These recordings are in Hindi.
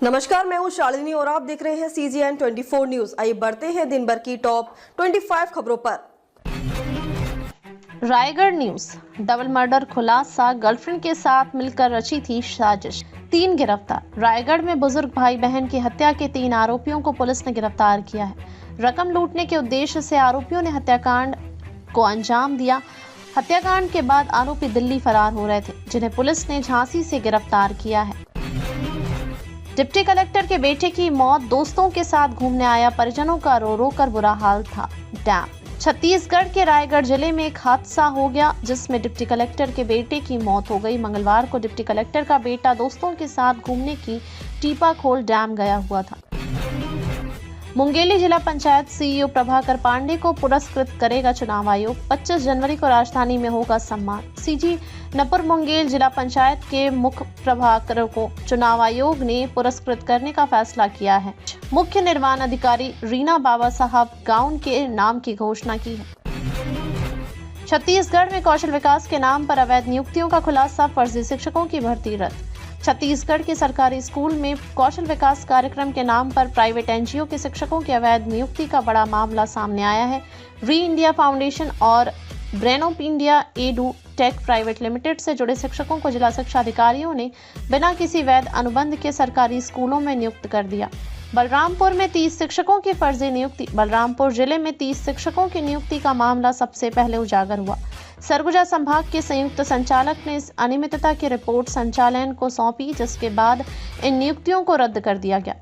नमस्कार, मैं हूं शालिनी और आप देख रहे हैं CGN 24 न्यूज। आइए बढ़ते हैं दिन भर की टॉप 25 खबरों पर। रायगढ़ न्यूज। डबल मर्डर खुलासा, गर्लफ्रेंड के साथ मिलकर रची थी साजिश, 3 गिरफ्तार। रायगढ़ में बुजुर्ग भाई बहन की हत्या के 3 आरोपियों को पुलिस ने गिरफ्तार किया है। रकम लूटने के उद्देश्य से आरोपियों ने हत्याकांड को अंजाम दिया। हत्याकांड के बाद आरोपी दिल्ली फरार हो रहे थे, जिन्हें पुलिस ने झांसी से गिरफ्तार किया है। डिप्टी कलेक्टर के बेटे की मौत, दोस्तों के साथ घूमने आया, परिजनों का रो रो कर बुरा हाल था। डैम। छत्तीसगढ़ के रायगढ़ जिले में एक हादसा हो गया, जिसमें डिप्टी कलेक्टर के बेटे की मौत हो गई। मंगलवार को डिप्टी कलेक्टर का बेटा दोस्तों के साथ घूमने की टीपाखोल डैम गया हुआ था। मुंगेली जिला पंचायत CEO प्रभाकर पांडे को पुरस्कृत करेगा चुनाव आयोग। 25 जनवरी को राजधानी में होगा सम्मान। CG नपुर मुंगेल जिला पंचायत के मुख्य प्रभाकर को चुनाव आयोग ने पुरस्कृत करने का फैसला किया है। मुख्य निर्वाचन अधिकारी रीना बाबा साहब गाउन के नाम की घोषणा की है। छत्तीसगढ़ में कौशल विकास के नाम पर अवैध नियुक्तियों का खुलासा, फर्जी शिक्षकों की भर्ती रद्द। छत्तीसगढ़ के सरकारी स्कूल में कौशल विकास कार्यक्रम के नाम पर प्राइवेट NGO के शिक्षकों की अवैध नियुक्ति का बड़ा मामला सामने आया है। री इंडिया फाउंडेशन और Brainop India edutech private limited से जुड़े शिक्षकों को जिला शिक्षा अधिकारियों ने बिना किसी वैध अनुबंध के सरकारी स्कूलों में नियुक्त कर दिया। बलरामपुर में 30 शिक्षकों की फर्जी नियुक्ति। बलरामपुर जिले में 30 शिक्षकों की नियुक्ति का मामला सबसे पहले उजागर हुआ। सरगुजा संभाग के संयुक्त संचालक ने इस अनियमितता की रिपोर्ट संचालयन को सौंपी, जिसके बाद इन नियुक्तियों को रद्द कर दिया गया।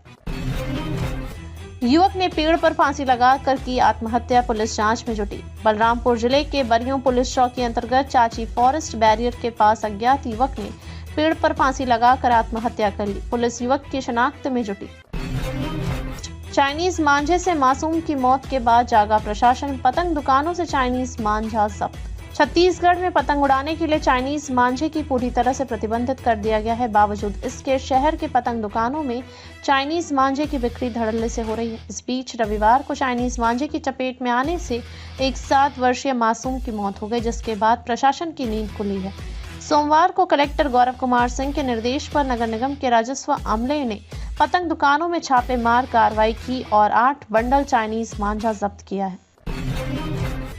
युवक ने पेड़ पर फांसी लगाकर की आत्महत्या, पुलिस जांच में जुटी। बलरामपुर जिले के बरियों पुलिस चौकी अंतर्गत चाची फॉरेस्ट बैरियर के पास अज्ञात युवक ने पेड़ पर फांसी लगाकर आत्महत्या कर ली। पुलिस युवक की शिनाख्त में जुटी। चाइनीज मांझे से मासूम की मौत के बाद जागा प्रशासन, पतंग दुकानों से चाइनीज मांझा जब्त। छत्तीसगढ़ में पतंग उड़ाने के लिए चाइनीज मांझे की पूरी तरह से प्रतिबंधित कर दिया गया है। बावजूद इसके शहर के पतंग दुकानों में चाइनीज मांझे की बिक्री धड़ल्ले से हो रही है। इस बीच रविवार को चाइनीज मांझे की चपेट में आने से एक 7 वर्षीय मासूम की मौत हो गई, जिसके बाद प्रशासन की नींद खुली है। सोमवार को कलेक्टर गौरव कुमार सिंह के निर्देश पर नगर निगम के राजस्व अमले ने पतंग दुकानों में छापेमार कार्रवाई की और 8 बंडल चाइनीज मांझा जब्त किया है।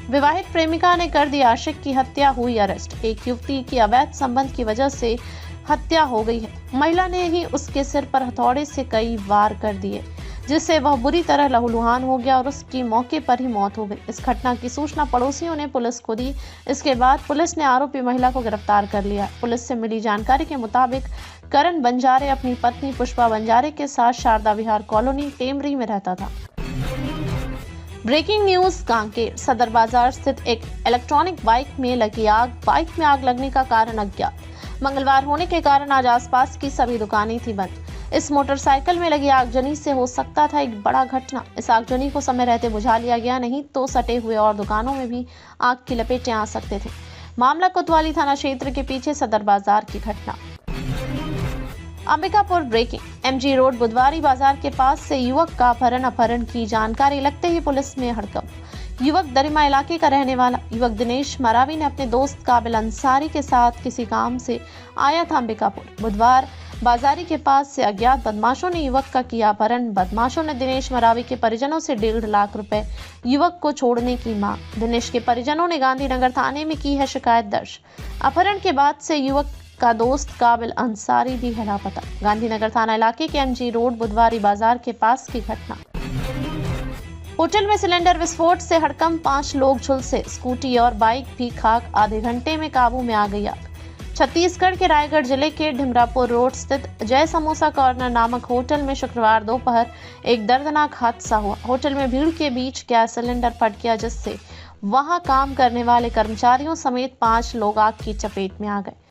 विवाहित प्रेमिका ने कर दी आशिक की हत्या, हुई अरेस्ट। एक युवती की अवैध संबंध की वजह से हत्या हो गई है। महिला ने ही उसके सिर पर हथौड़े से कई वार कर दिए, जिससे वह बुरी तरह लहूलुहान हो गया और उसकी मौके पर ही मौत हो गई। इस घटना की सूचना पड़ोसियों ने पुलिस को दी। इसके बाद पुलिस ने आरोपी महिला को गिरफ्तार कर लिया। पुलिस से मिली जानकारी के मुताबिक करण बंजारे अपनी पत्नी पुष्पा बंजारे के साथ शारदा विहार कॉलोनी टेमरी में रहता था। Breaking news. कांकेर सदर बाजार स्थित एक इलेक्ट्रॉनिक बाइक में लगी आग। बाइक में आग लगने का कारण अज्ञात। मंगलवार होने के कारण आज आसपास की सभी दुकानें थी बंद। इस मोटरसाइकिल में लगी आगजनी से हो सकता था एक बड़ा घटना। इस आगजनी को समय रहते बुझा लिया गया, नहीं तो सटे हुए और दुकानों में भी आग की लपेटें आ सकते थे। मामला कोतवाली थाना क्षेत्र के पीछे सदर बाजार की घटना। अंबिकापुर। ब्रेकिंग। MG रोड बुधवारी बाजार के पास से युवक का अपहरण की जानकारी लगते ही पुलिस में हड़कंप। युवक दरिमा इलाके का रहने वाला युवक दिनेश मरावी ने अपने दोस्त काबिल अंसारी के साथ किसी काम से आया था अंबिकापुर। बुधवार बाजारी के पास से अज्ञात बदमाशों ने युवक का किया अपहरण। बदमाशों ने दिनेश मरावी के परिजनों से 1.5 लाख रुपए युवक को छोड़ने की मांग। दिनेश के परिजनों ने गांधीनगर थाने में की है शिकायत दर्ज। अपहरण के बाद से युवक का दोस्त काबिल अंसारी भी है लापता। गांधीनगर थाना इलाके के MG रोड बुधवारी बाजार के पास की घटना। होटल में सिलेंडर विस्फोट से हड़कंप, 5 लोग झुलसे, स्कूटी और बाइक भी खाक। आधे घंटे में काबू में आ गई आग। छत्तीसगढ़ के रायगढ़ जिले के ढिमरापुर रोड स्थित जय समोसा कॉर्नर नामक होटल में शुक्रवार दोपहर एक दर्दनाक हादसा हुआ। होटल में भीड़ के बीच गैस सिलेंडर फट गया, जिससे वहां काम करने वाले कर्मचारियों समेत 5 लोग आग की चपेट में आ गए।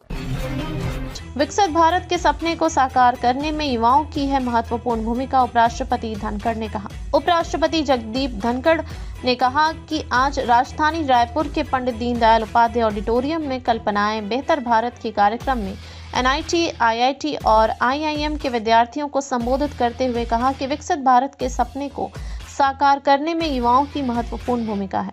विकसित भारत के सपने को साकार करने में युवाओं की है महत्वपूर्ण भूमिका, उपराष्ट्रपति धनखड़ ने कहा। उपराष्ट्रपति जगदीप धनखड़ ने कहा कि आज राजधानी रायपुर के पंडित दीनदयाल उपाध्याय ऑडिटोरियम में कल्पनाएं बेहतर भारत के कार्यक्रम में NIT, IIT और IIM के विद्यार्थियों को संबोधित करते हुए कहा कि विकसित भारत के सपने को साकार करने में युवाओं की महत्वपूर्ण भूमिका है।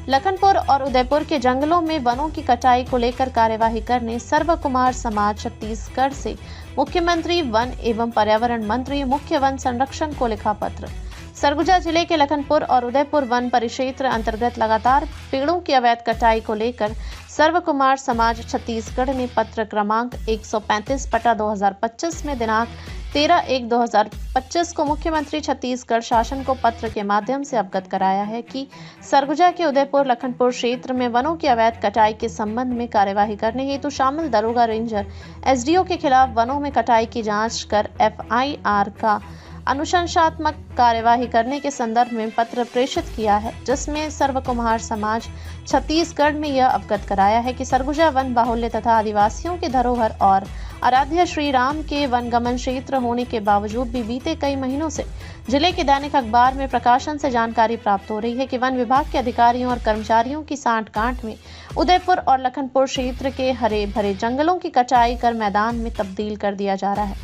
लखनपुर और उदयपुर के जंगलों में वनों की कटाई को लेकर कार्यवाही करने सर्व कुमार समाज छत्तीसगढ़ से मुख्यमंत्री वन एवं पर्यावरण मंत्री मुख्य वन संरक्षण को लिखा पत्र। सरगुजा जिले के लखनपुर और उदयपुर वन परिक्षेत्र अंतर्गत लगातार पेड़ों की अवैध कटाई को लेकर सर्व कुमार समाज छत्तीसगढ़ ने पत्र क्रमांक 135/2025 में दिनांक 13/1/2025 को मुख्यमंत्री छत्तीसगढ़ शासन को पत्र के माध्यम से अवगत कराया है कि सरगुजा के उदयपुर लखनपुर क्षेत्र में वनों की अवैध कटाई के संबंध में कार्यवाही करने हेतु शामिल दरोगा रेंजर एसडीओ के खिलाफ वनों में कटाई की जांच कर एफआईआर का अनुशंसात्मक कार्यवाही करने के संदर्भ में पत्र प्रेषित किया है, जिसमें सर्व कुमार समाज छत्तीसगढ़ में यह अवगत कराया है कि सरगुजा वन बाहुल्य तथा आदिवासियों के धरोहर और आराध्य श्री राम के वनगमन क्षेत्र होने के बावजूद भी बीते कई महीनों से जिले के दैनिक अखबार में प्रकाशन से जानकारी प्राप्त हो रही है कि वन विभाग के अधिकारियों और कर्मचारियों की सांठ-गांठ में उदयपुर और लखनपुर क्षेत्र के हरे भरे जंगलों की कटाई कर मैदान में तब्दील कर दिया जा रहा है।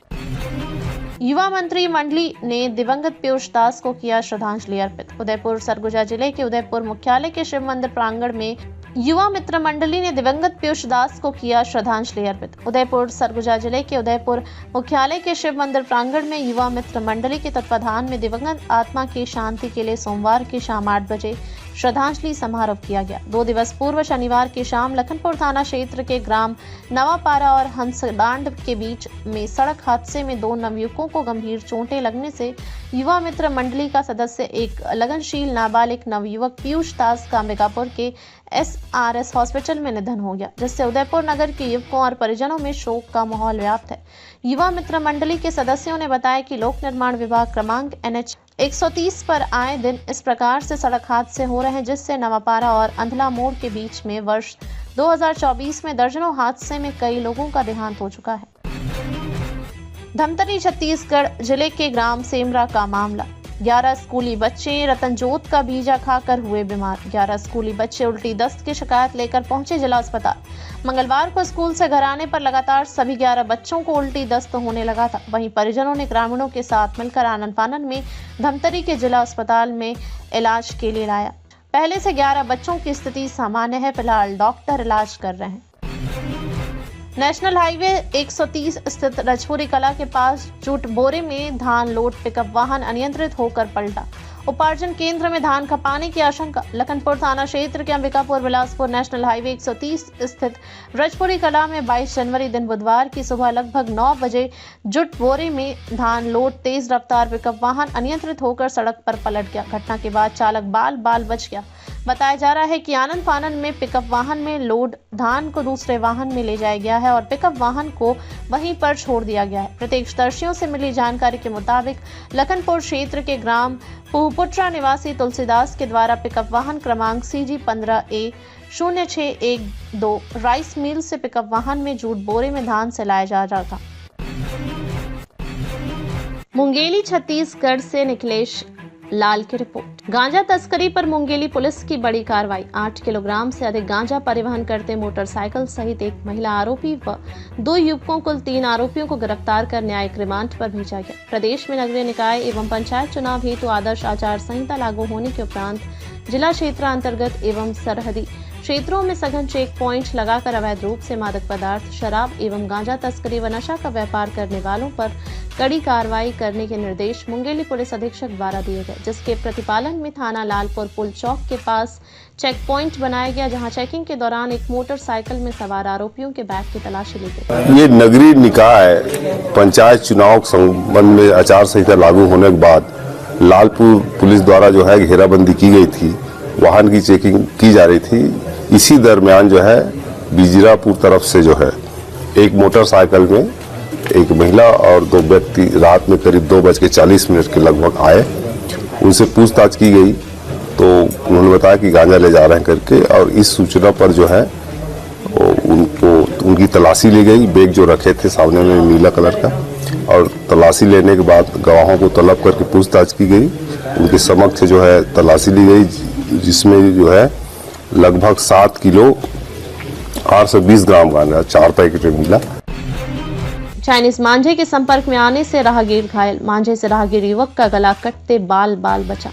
युवा मंत्री मंडली ने दिवंगत पीयूष दास को किया श्रद्धांजलि अर्पित। उदयपुर सरगुजा जिले के उदयपुर मुख्यालय के शिव मंदिर प्रांगण में युवा मित्र मंडली ने दिवंगत पीयूष दास को किया श्रद्धांजलि अर्पित। उदयपुर सरगुजा जिले के उदयपुर मुख्यालय के शिव मंदिर प्रांगण में युवा मित्र मंडली के तत्वाधान में दिवंगत आत्मा की शांति के लिए सोमवार की शाम 8 बजे श्रद्धांजलि समारोह किया गया। 2 दिवस पूर्व शनिवार की शाम लखनपुर थाना क्षेत्र के ग्राम नवापारा और हंसडांड के बीच में सड़क हादसे में 2 नवयुवकों को गंभीर चोटें लगने से युवा मित्र मंडली का सदस्य एक लगनशील नाबालिग नवयुवक पीयूष दास का अंबिकापुर के SRS हॉस्पिटल में निधन हो गया, जिससे उदयपुर नगर के युवकों और परिजनों में शोक का माहौल व्याप्त है। युवा मित्र मंडली के सदस्यों ने बताया कि लोक निर्माण विभाग क्रमांक NH 130 पर आए दिन इस प्रकार से सड़क हादसे हो रहे हैं, जिससे नवापारा और अंधला मोड़ के बीच में वर्ष 2024 में दर्जनों हादसे में कई लोगों का देहांत हो चुका है। धमतरी छत्तीसगढ़ जिले के ग्राम सेमरा का मामला। 11 स्कूली बच्चे रतनजोत का बीजा खाकर हुए बीमार। 11 स्कूली बच्चे उल्टी दस्त की शिकायत लेकर पहुंचे जिला अस्पताल। मंगलवार को स्कूल से घर आने पर लगातार सभी 11 बच्चों को उल्टी दस्त होने लगा था। वहीं परिजनों ने ग्रामीणों के साथ मिलकर आनन फानन में धमतरी के जिला अस्पताल में इलाज के लिए लाया। पहले से 11 बच्चों की स्थिति सामान्य है। फिलहाल डॉक्टर इलाज कर रहे हैं। नेशनल हाईवे 130 स्थित रजपुरी कला के पास जूट बोरे में धान लोड पिकअप वाहन अनियंत्रित होकर पलटा। उपार्जन केंद्र में धान खपाने की आशंका। लखनपुर थाना क्षेत्र के अंबिकापुर बिलासपुर नेशनल हाईवे 130 स्थित रजपुरी कला में 22 जनवरी दिन बुधवार की सुबह लगभग 9 बजे जूट बोरे में धान लोड तेज रफ्तार पिकअप वाहन अनियंत्रित होकर सड़क पर पलट गया। घटना के बाद चालक बाल बच गया। बताया जा रहा है कि आनन फानन में पिकअप वाहन में लोड धान को दूसरे वाहन में ले जाया गया है और पिकअप वाहन को वहीं पर छोड़ दिया गया है। प्रत्यक्षदर्शियों से मिली जानकारी के मुताबिक लखनपुर क्षेत्र के ग्राम पुहपुट्रा निवासी तुलसीदास के द्वारा पिकअप वाहन क्रमांक CG 15A0612 राइस मिल से पिकअप वाहन में जूट बोरे में धान से लाया जा रहा था। मुंगेली छत्तीसगढ़ से निखिलेश लाल की रिपोर्ट। गांजा तस्करी पर मुंगेली पुलिस की बड़ी कार्रवाई। 8 किलोग्राम से अधिक गांजा परिवहन करते मोटरसाइकिल सहित एक महिला आरोपी व 2 युवकों कुल 3 आरोपियों को गिरफ्तार कर न्यायिक रिमांड पर भेजा गया। प्रदेश में नगरीय निकाय एवं पंचायत चुनाव हेतु आदर्श आचार संहिता लागू होने के उपरांत जिला क्षेत्र अंतर्गत एवं सरहदी क्षेत्रों में सघन चेक पॉइंट लगाकर अवैध रूप से मादक पदार्थ, शराब एवं गांजा तस्करी व नशा का व्यापार करने वालों पर कड़ी कार्रवाई करने के निर्देश मुंगेली पुलिस अधीक्षक द्वारा दिए गए, जिसके प्रतिपालन में थाना लालपुर पुल चौक के पास चेक पॉइंट बनाया गया, जहां चेकिंग के दौरान एक मोटरसाइकिल में सवार आरोपियों के बैग की तलाशी ली गई। ये नगरीय निकाय पंचायत चुनाव के संबंध में आचार संहिता लागू होने के बाद लालपुर पुलिस द्वारा जो है घेराबंदी की गई थी, वाहन की चेकिंग की जा रही थी। इसी दरमियान जो है बिजरापुर तरफ से जो है एक मोटरसाइकिल में एक महिला और 2 व्यक्ति रात में करीब 2:40 के लगभग आए। उनसे पूछताछ की गई तो उन्होंने बताया कि गांजा ले जा रहे हैं करके, और इस सूचना पर जो है उनकी तलाशी ली गई। बैग जो रखे थे सामने में नीला कलर का, और तलाशी लेने के बाद गवाहों को तलब करके पूछताछ की गई। उनके समक्ष जो है तलाशी ली गई, जिसमें जो है लगभग 7 किलो 820 ग्राम गांजा 4 पैकेट मिला। चाइनीज मांझे के संपर्क में आने से राहगीर घायल। मांझे से राहगीर युवक का गला कटते बाल बचा।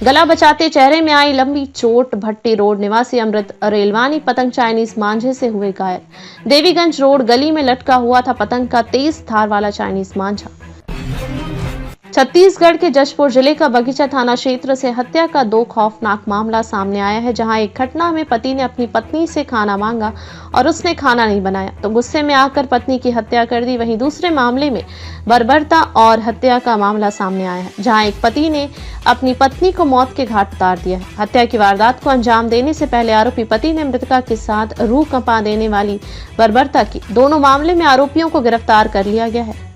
गला बचाते चेहरे में आई लंबी चोट। भट्टी रोड निवासी अमृत रेलवानी पतंग चाइनीज मांझे से हुए घायल। देवीगंज रोड गली में लटका हुआ था पतंग का तेज धार वाला चाइनीज मांझा। छत्तीसगढ़ के जशपुर जिले का बगीचा थाना क्षेत्र से हत्या का 2 खौफनाक मामला सामने आया है, जहां एक घटना में पति ने अपनी पत्नी से खाना मांगा और उसने खाना नहीं बनाया तो गुस्से में आकर पत्नी की हत्या कर दी। वहीं दूसरे मामले में बर्बरता और हत्या का मामला सामने आया है, जहां एक पति ने अपनी पत्नी को मौत के घाट उतार दिया है। हत्या की वारदात को अंजाम देने से पहले आरोपी पति ने मृतका के साथ रूह कंपा देने वाली बर्बरता की। दोनों मामले में आरोपियों को गिरफ्तार कर लिया गया है।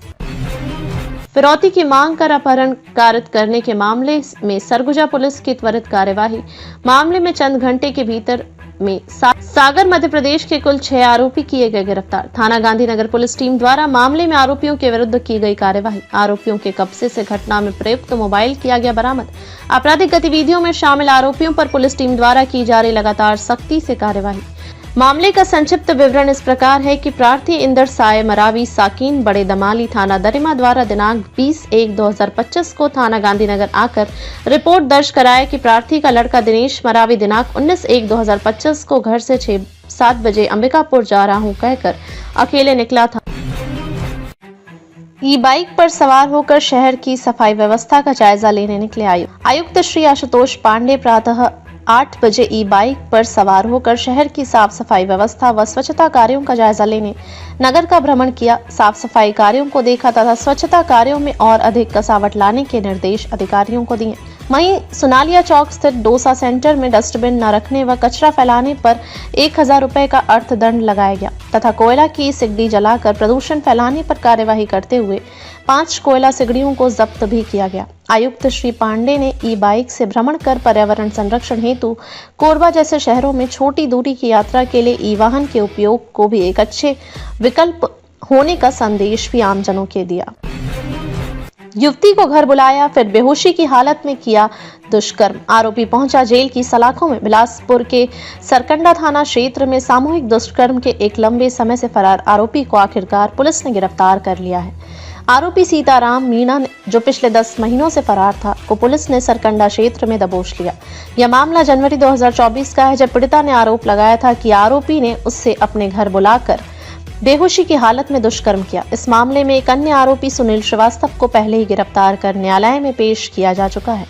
फिरौती की मांग कर अपहरण कारित करने के मामले में सरगुजा पुलिस की त्वरित कार्यवाही। मामले में चंद घंटे के भीतर में सागर मध्य प्रदेश के कुल 6 आरोपी किए गए गिरफ्तार। थाना गांधीनगर पुलिस टीम द्वारा मामले में आरोपियों के विरुद्ध की गई कार्यवाही। आरोपियों के कब्जे से घटना में प्रयुक्त मोबाइल किया गया बरामद। आपराधिक गतिविधियों में शामिल आरोपियों पर पुलिस टीम द्वारा की जा रही लगातार सख्ती से कार्यवाही। मामले का संक्षिप्त विवरण इस प्रकार है कि प्रार्थी इंदर साय मरावी साकीन बड़े दमाली थाना दरिमा द्वारा दिनांक 20/1/2025 को थाना गांधीनगर आकर रिपोर्ट दर्ज कराया कि प्रार्थी का लड़का दिनेश मरावी दिनांक 19/1/2025 को घर से 6-7 बजे अंबिकापुर जा रहा हूं कहकर अकेले निकला था। ई बाइक पर सवार होकर शहर की सफाई व्यवस्था का जायजा लेने निकले आयुक्त श्री आशुतोष पांडे प्रातः 8 बजे ई बाइक पर सवार होकर शहर की साफ सफाई व्यवस्था व स्वच्छता कार्यों का जायजा लेने नगर का भ्रमण किया। साफ सफाई कार्यों को देखा तथा स्वच्छता कार्यों में और अधिक कसावट लाने के निर्देश अधिकारियों को दिए। वहीं सुनालिया चौक स्थित डोसा सेंटर में डस्टबिन न रखने व कचरा फैलाने पर 1000 रुपए का अर्थदंड लगाया गया तथा कोयला की सिगड़ी जलाकर प्रदूषण फैलाने पर कार्यवाही करते हुए 5 कोयला सिगड़ियों को जब्त भी किया गया। आयुक्त श्री पांडे ने ई बाइक से भ्रमण कर पर्यावरण संरक्षण हेतु कोरबा जैसे शहरों में छोटी दूरी की यात्रा के लिए ई वाहन के उपयोग को भी एक अच्छे विकल्प होने का संदेश भी आमजनों के दिया। युवती को घर बुलाया, फिर बेहोशी की हालत में किया दुष्कर्म। आरोपी पहुंचा जेल की सलाखों में। बिलासपुर के सरकंडा थाना क्षेत्र में सामूहिक दुष्कर्म के एक लंबे समय से फरार आरोपी को आखिरकार पुलिस ने गिरफ्तार कर लिया है। आरोपी सीताराम मीणा जो पिछले 10 महीनों से फरार था को पुलिस ने सरकंडा क्षेत्र में दबोच लिया। यह मामला जनवरी 2024 का है, जब पीड़िता ने आरोप लगाया था कि आरोपी ने उससे अपने घर बुलाकर बेहोशी की हालत में दुष्कर्म किया। इस मामले में एक अन्य आरोपी सुनील श्रीवास्तव को पहले ही गिरफ्तार कर न्यायालय में पेश किया जा चुका है।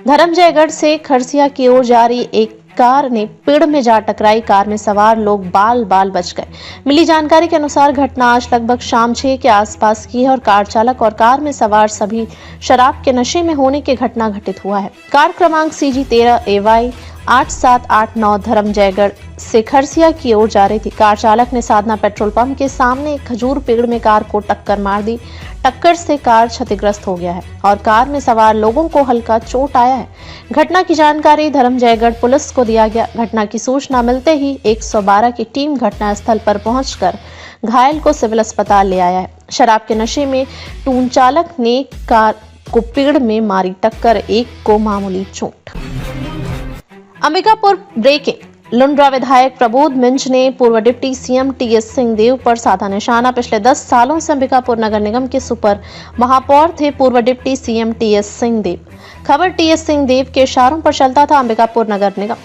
धर्मजयगढ़ से खरसिया की ओर जा रही एक कार ने पेड़ में जा टकराई। कार में सवार लोग बाल बाल बच गए। मिली जानकारी के अनुसार घटना आज लगभग शाम 6 के आसपास की है और कार चालक और कार में सवार सभी शराब के नशे में होने की घटना घटित हुआ है। कार क्रमांक CG 13 AY 8789 धर्मजयगढ़ से खरसिया की ओर जा रही थी। कार चालक ने साधना पेट्रोल पंप के सामने एक खजूर पेड़ में कार को टक्कर मार दी। टक्कर से कार क्षतिग्रस्त हो गया है और कार में सवार लोगों को हल्का चोट आया है। घटना की जानकारी धर्मजयगढ़ पुलिस को दिया गया। घटना की सूचना मिलते ही 112 की टीम घटनास्थल पर पहुंचकर घायल को सिविल अस्पताल ले आया है। शराब के नशे में टून चालक ने कार को पेड़ में मारी टक्कर, एक को मामूली चोट। अंबिकापुर ब्रेकिंग। लुंड्रा विधायक प्रबोध मिंज ने पूर्व डिप्टी सीएम TS सिंहदेव पर साधा निशाना। पिछले 10 सालों से अंबिकापुर नगर निगम के सुपर महापौर थे पूर्व डिप्टी सीएम TS सिंहदेव। खबर TS सिंहदेव के इशारों पर चलता था अंबिकापुर नगर निगम।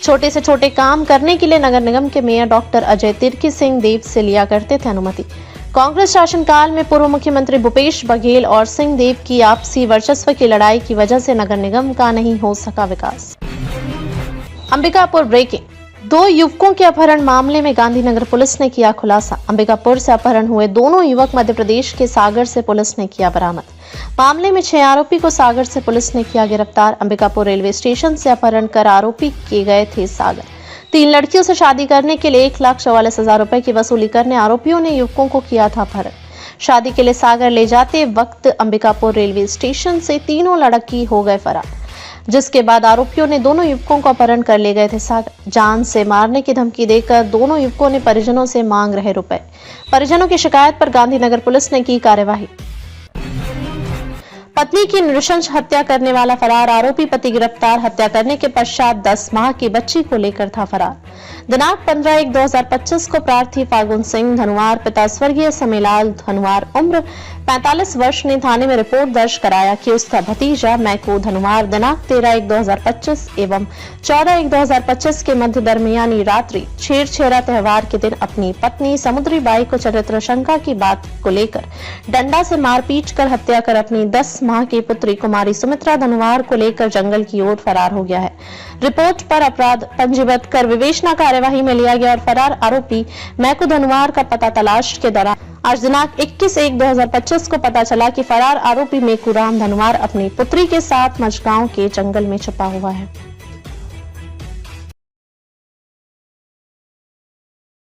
छोटे से छोटे काम करने के लिए नगर निगम के मेयर डॉक्टर अजय तिर्की सिंहदेव से लिया करते थे अनुमति। कांग्रेस शासनकाल में पूर्व मुख्यमंत्री भूपेश बघेल और सिंहदेव की आपसी वर्चस्व की लड़ाई की वजह से नगर निगम का नहीं हो सका विकास। अंबिकापुर ब्रेकिंग। 2 युवकों के अपहरण मामले में गांधीनगर पुलिस ने किया खुलासा। अंबिकापुर से अपहरण हुए दोनों युवक मध्य प्रदेश के सागर से पुलिस ने किया बरामद। मामले में 6 आरोपी को सागर से पुलिस ने किया गिरफ्तार। अंबिकापुर रेलवे स्टेशन से अपहरण कर आरोपी किए गए थे सागर। 3 लड़कियों से शादी करने के लिए 1,44,000 रुपए की वसूली करने आरोपियों ने युवकों को किया था अपहरण। शादी के लिए सागर ले जाते वक्त अंबिकापुर रेलवे स्टेशन से तीनों लड़की हो गए फरार, जिसके बाद आरोपियों ने दोनों युवकों को अपहरण कर ले गए थे सागर। जान से मारने की धमकी देकर दोनों युवकों ने परिजनों से मांग रहे रुपए। परिजनों की शिकायत पर गांधीनगर पुलिस ने की कार्यवाही। पत्नी की नृशंस हत्या करने वाला फरार आरोपी पति गिरफ्तार। हत्या करने के पश्चात 10 माह की बच्ची को लेकर था फरार। दिनांक 15/1/2025 को प्रार्थी फाल्गुन सिंह धनुवार पिता स्वर्गीय समीलाल धनुवार उम्र 45 वर्ष ने थाने में रिपोर्ट दर्ज कराया कि उसका भतीजा मैको धनुवार दिनांक 13/1/2025 एवं 14/1/2025 के मध्य दरमियानी रात्रि छेरछेरा त्योहार के दिन अपनी पत्नी समुद्री बाई को चरित्र शंका की बात को लेकर डंडा से मारपीट कर हत्या कर अपनी 10 माह की पुत्री कुमारी सुमित्रा धनुवार को लेकर जंगल की ओर फरार हो गया है। रिपोर्ट पर अपराध पंजीबद्ध कर विवेचना कार्यवाही में लिया गया और फरार आरोपी मैको धनुवार का पता तलाश के दौरान आज दिनांक 21/1/2025 को पता चला कि फरार आरोपी मेकू राम धनुवार अपनी पुत्री के साथ मझगांव के जंगल में छुपा हुआ है।